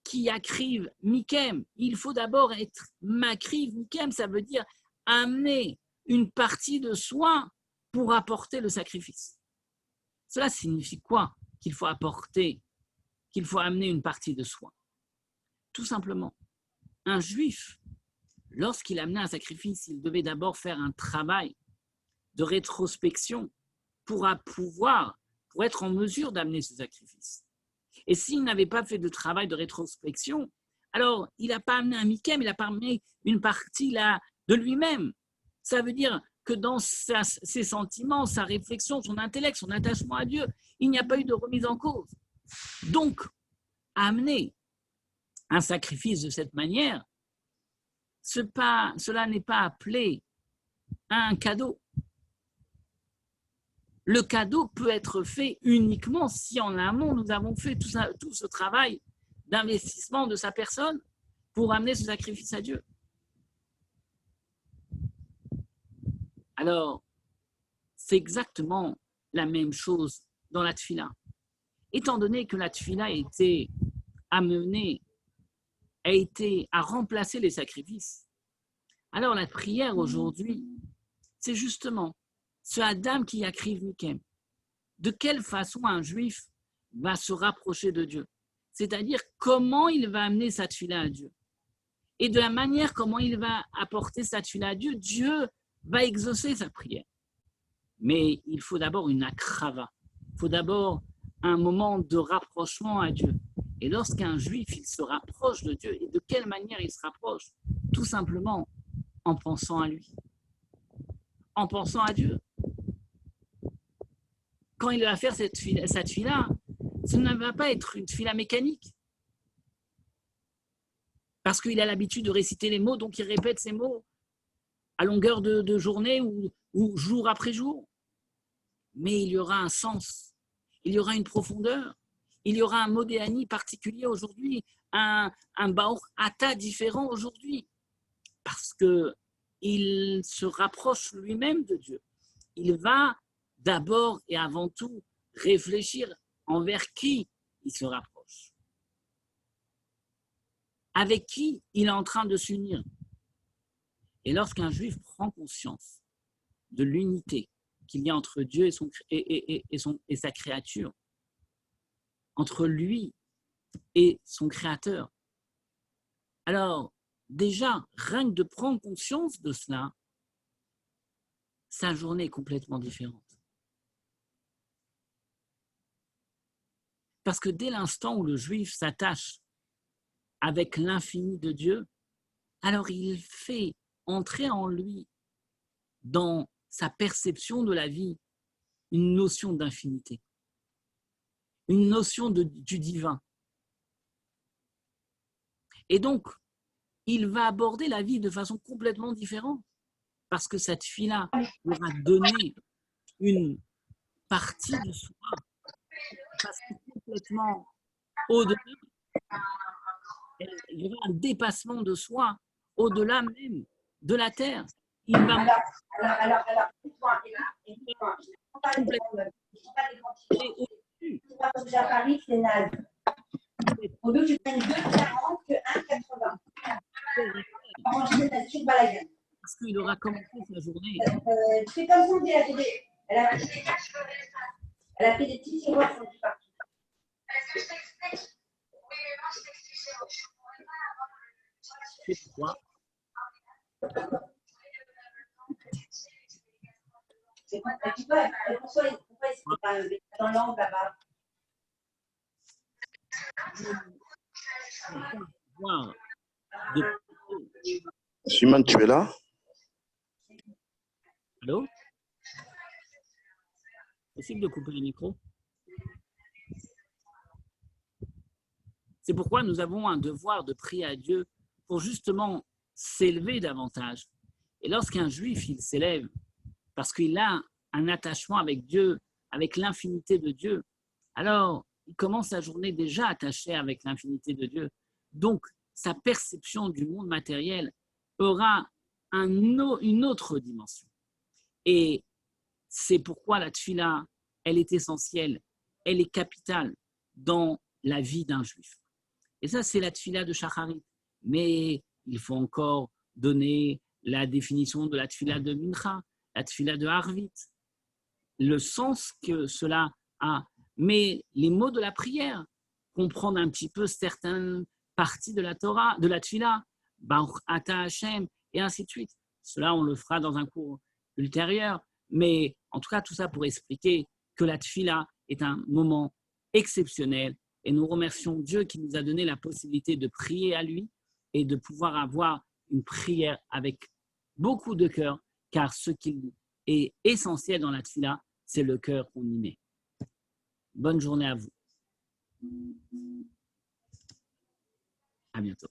qui yakriv mikem. Il faut d'abord être makriv mikem, ça veut dire amener une partie de soi pour apporter le sacrifice. Cela signifie quoi? Qu'il faut apporter, qu'il faut amener une partie de soi. Tout simplement, un juif, lorsqu'il amenait un sacrifice, il devait d'abord faire un travail de rétrospection pour être en mesure d'amener ce sacrifice. Et s'il n'avait pas fait de travail de rétrospection, alors il n'a pas amené un mikem, il n'a pas amené une partie là de lui-même. Ça veut dire que dans ses sentiments, sa réflexion, son intellect, son attachement à Dieu, il n'y a pas eu de remise en cause. Donc, amener un sacrifice de cette manière, cela n'est pas appelé un cadeau. Le cadeau peut être fait uniquement si en amont, nous avons fait tout ce travail d'investissement de sa personne pour amener ce sacrifice à Dieu. Alors, c'est exactement la même chose dans la tfila. Étant donné que la tfila a été amenée, a remplacé les sacrifices, alors la prière aujourd'hui, c'est justement ce Adam qui yakriv mikem. De quelle façon un juif va se rapprocher de Dieu? C'est-à-dire comment il va amener sa tfila à Dieu. Et de la manière comment il va apporter sa tfila à Dieu, Dieu va exaucer sa prière. Mais il faut d'abord une akrava. Il faut d'abord un moment de rapprochement à Dieu. Et lorsqu'un juif, il se rapproche de Dieu, et de quelle manière il se rapproche? Tout simplement en pensant à lui. En pensant à Dieu. Quand il va faire cette tfila, ce ne va pas être une tfila mécanique. Parce qu'il a l'habitude de réciter les mots, donc il répète ces mots à longueur de journée ou jour après jour. Mais il y aura un sens, il y aura une profondeur, il y aura un modéani particulier aujourd'hui, un baor ata différent aujourd'hui, parce qu'il se rapproche lui-même de Dieu. Il va d'abord et avant tout réfléchir envers qui il se rapproche, avec qui il est en train de s'unir. Et lorsqu'un juif prend conscience de l'unité qu'il y a entre Dieu et sa créature, entre lui et son créateur, alors déjà, rien que de prendre conscience de cela, sa journée est complètement différente. Parce que dès l'instant où le juif s'attache avec l'infini de Dieu, alors il fait entrer en lui, dans sa perception de la vie, une notion d'infinité, une notion du divin. Et donc, il va aborder la vie de façon complètement différente, parce que cette fille-là lui aura donné une partie de soi, parce que complètement au-delà, il y aura un dépassement de soi, au-delà même de la terre. Il va Au lieu que je prenne 2,40 que 1,80. Parce qu'il aura commencé sa journée. C'est comme ça, dit la télé. Elle a fait des petits tiroirs sur du partout. Est-ce que je t'explique? Oui, mais moi, je t'explique. C'est pourquoi. Pourquoi est-ce que pas dans l'angle là-bas? Simon, tu es là? Allô? Possible de couper le micro? C'est pourquoi nous avons un devoir de prier à Dieu pour justement s'élever davantage. Et lorsqu'un juif, il s'élève parce qu'il a un attachement avec Dieu, avec l'infinité de Dieu, alors il commence sa journée déjà attaché avec l'infinité de Dieu. Donc, sa perception du monde matériel aura une autre dimension. Et c'est pourquoi la tfila, elle est essentielle, elle est capitale dans la vie d'un juif. Et ça, c'est la tfila de Shacharit. Mais il faut encore donner la définition de la tfila de Mincha, la tfila de Harvit, le sens que cela a. Mais les mots de la prière, comprendre un petit peu certaines parties de la Torah, de la tfila, Baruch Ata Hashem, et ainsi de suite. Cela, on le fera dans un cours ultérieur. Mais en tout cas, tout ça pour expliquer que la tfila est un moment exceptionnel. Et nous remercions Dieu qui nous a donné la possibilité de prier à lui et de pouvoir avoir une prière avec beaucoup de cœur, car ce qui est essentiel dans la tfila, c'est le cœur qu'on y met. Bonne journée à vous. À bientôt.